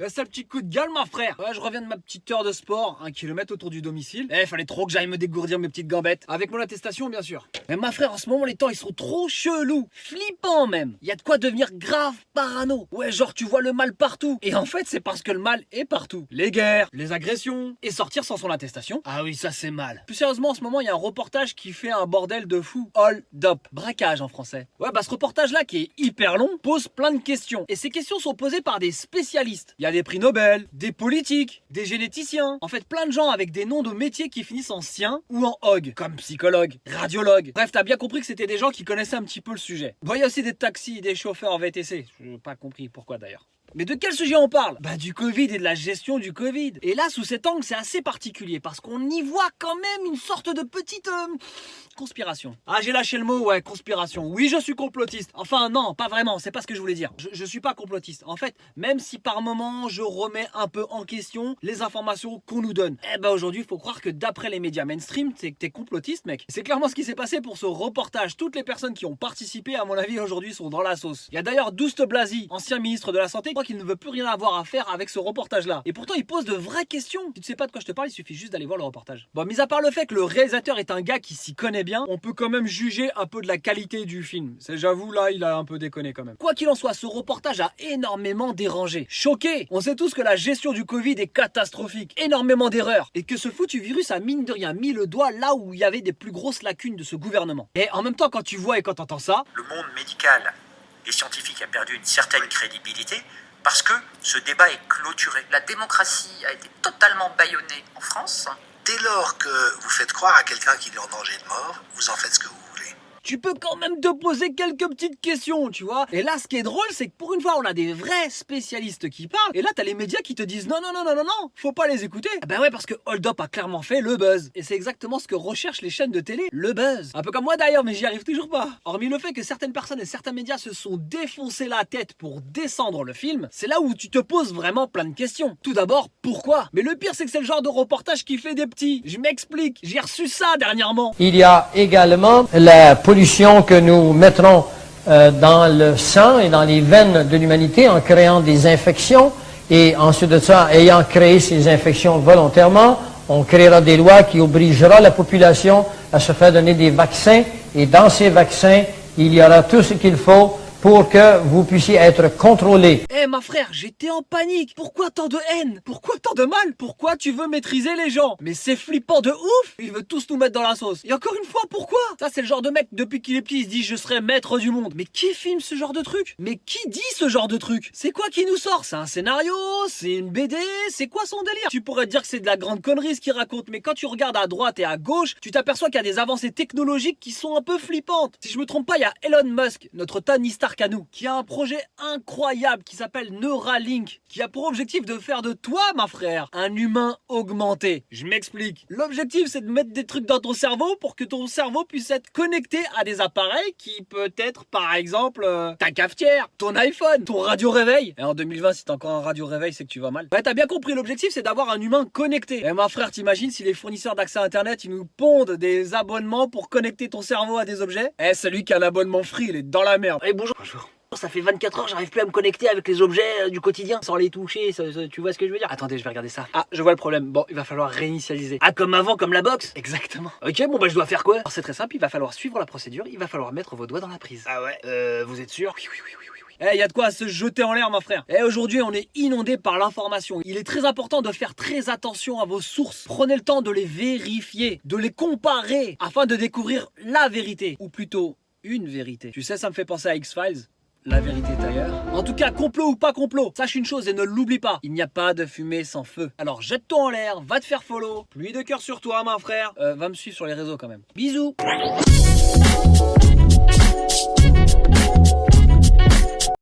Ça, le petit coup de gueule, ma frère. Ouais, je reviens de ma petite heure de sport, 1 kilomètre autour du domicile. Fallait trop que j'aille me dégourdir mes petites gambettes. Avec mon attestation, bien sûr. Mais ma frère, en ce moment, les temps, ils sont trop chelous. Flippants, même. Y a de quoi devenir grave parano. Ouais, genre, tu vois le mal partout. Et en fait, c'est parce que le mal est partout. Les guerres, les agressions, et sortir sans son attestation. Ah oui, ça, c'est mal. Plus sérieusement, en ce moment, il y a un reportage qui fait un bordel de fou. Hold up. Braquage en français. Ouais, bah, ce reportage-là, qui est hyper long, pose plein de questions. Et ces questions sont posées par des spécialistes. Il y a des prix Nobel, des politiques, des généticiens. En fait, plein de gens avec des noms de métiers qui finissent en sien ou en og, comme psychologue, radiologue. Bref, t'as bien compris que c'était des gens qui connaissaient un petit peu le sujet. Bon, il y a aussi des taxis, des chauffeurs VTC. Je n'ai pas compris pourquoi d'ailleurs. Mais de quel sujet on parle? Bah du Covid et de la gestion du Covid. Et là, sous cet angle, c'est assez particulier parce qu'on y voit quand même une sorte de petite conspiration. Ah, j'ai lâché le mot, ouais, conspiration. Oui, je suis complotiste. Enfin, non, pas vraiment, c'est pas ce que je voulais dire. Je suis pas complotiste. En fait, même si par moment, je remets un peu en question les informations qu'on nous donne. Aujourd'hui, il faut croire que d'après les médias mainstream, c'est que t'es complotiste, mec. C'est clairement ce qui s'est passé pour ce reportage. Toutes les personnes qui ont participé, à mon avis, aujourd'hui, sont dans la sauce. Il y a d'ailleurs Douste Blazy, ancien ministre de la Santé, qu'il ne veut plus rien avoir à faire avec ce reportage là. Et pourtant il pose de vraies questions. Si tu sais pas de quoi je te parle, il suffit juste d'aller voir le reportage. Bon, mis à part le fait que le réalisateur est un gars qui s'y connaît bien, on peut quand même juger un peu de la qualité du film. J'avoue, là il a un peu déconné quand même. Quoi qu'il en soit, ce reportage a énormément dérangé, choqué. On sait tous que la gestion du Covid est catastrophique, énormément d'erreurs, et que ce foutu virus a mine de rien mis le doigt là où il y avait des plus grosses lacunes de ce gouvernement. Et en même temps, quand tu vois et quand t'entends ça, le monde médical et scientifique a perdu une certaine crédibilité parce que ce débat est clôturé. La démocratie a été totalement bâillonnée en France. Dès lors que vous faites croire à quelqu'un qu'il est en danger de mort, vous en faites ce que vous voulez. tu peux quand même te poser quelques petites questions, tu vois. Et là, ce qui est drôle, c'est que pour une fois, on a des vrais spécialistes qui parlent. Et là, t'as les médias qui te disent non, non, non, non, non, non, faut pas les écouter. Ah bah ouais, parce que Hold Up a clairement fait le buzz. Et c'est exactement ce que recherchent les chaînes de télé, le buzz. Un peu comme moi d'ailleurs, mais j'y arrive toujours pas. Hormis le fait que certaines personnes et certains médias se sont défoncés la tête pour descendre le film, c'est là où tu te poses vraiment plein de questions. Tout d'abord, pourquoi? Mais le pire, c'est que c'est le genre de reportage qui fait des petits. Je m'explique, j'ai reçu ça dernièrement. Il y a également la pollution que nous mettrons dans le sang et dans les veines de l'humanité en créant des infections et ensuite de ça, ayant créé ces infections volontairement, on créera des lois qui obligera la population à se faire donner des vaccins et dans ces vaccins, il y aura tout ce qu'il faut pour que vous puissiez être contrôlé. Ma frère, j'étais en panique. Pourquoi tant de haine? Pourquoi tant de mal? Pourquoi tu veux maîtriser les gens? Mais c'est flippant de ouf. Ils veulent tous nous mettre dans la sauce. Et encore une fois, pourquoi? Ça, c'est le genre de mec, depuis qu'il est petit, il se dit je serai maître du monde. Mais qui filme ce genre de truc? Mais qui dit ce genre de truc? C'est quoi qui nous sort? C'est un scénario? C'est une BD? C'est quoi son délire? Tu pourrais dire que c'est de la grande connerie ce qu'il raconte, mais quand tu regardes à droite et à gauche, tu t'aperçois qu'il y a des avancées technologiques qui sont un peu flippantes. Si je me trompe pas, il y a Elon Musk, notre Tony Stark à nous, qui a un projet incroyable qui s'appelle Neuralink, qui a pour objectif de faire de toi, ma frère, un humain augmenté. Je m'explique. L'objectif, c'est de mettre des trucs dans ton cerveau pour que ton cerveau puisse être connecté à des appareils qui peut être, par exemple, ta cafetière, ton iPhone, ton radio-réveil. Et en 2020, si t'as encore un radio-réveil, c'est que tu vas mal. Ouais, t'as bien compris, l'objectif, c'est d'avoir un humain connecté. Et ma frère, t'imagines si les fournisseurs d'accès à Internet, ils nous pondent des abonnements pour connecter ton cerveau à des objets? Celui qui a un abonnement free, il est dans la merde. Bonjour. Bonjour. Ça fait 24 heures, j'arrive plus à me connecter avec les objets du quotidien sans les toucher, tu vois ce que je veux dire? Attendez, je vais regarder ça. Ah, je vois le problème. Bon, il va falloir réinitialiser. Ah, comme avant, comme la boxe? Exactement. Ok, bon bah je dois faire quoi? Alors c'est très simple, il va falloir suivre la procédure, il va falloir mettre vos doigts dans la prise. Ah ouais, vous êtes sûr? Oui, oui, oui, oui, oui, oui. Y a de quoi se jeter en l'air, ma frère. Aujourd'hui, on est inondé par l'information. Il est très important de faire très attention à vos sources. Prenez le temps de les vérifier, de les comparer, afin de découvrir la vérité. Ou plutôt, une vérité. Tu sais, ça me fait penser à X-Files. La vérité est ailleurs. En tout cas, complot ou pas complot, sache une chose et ne l'oublie pas, il n'y a pas de fumée sans feu. Alors jette-toi en l'air, va te faire follow, pluie de cœur sur toi, mon frère. Va me suivre sur les réseaux quand même. Bisous.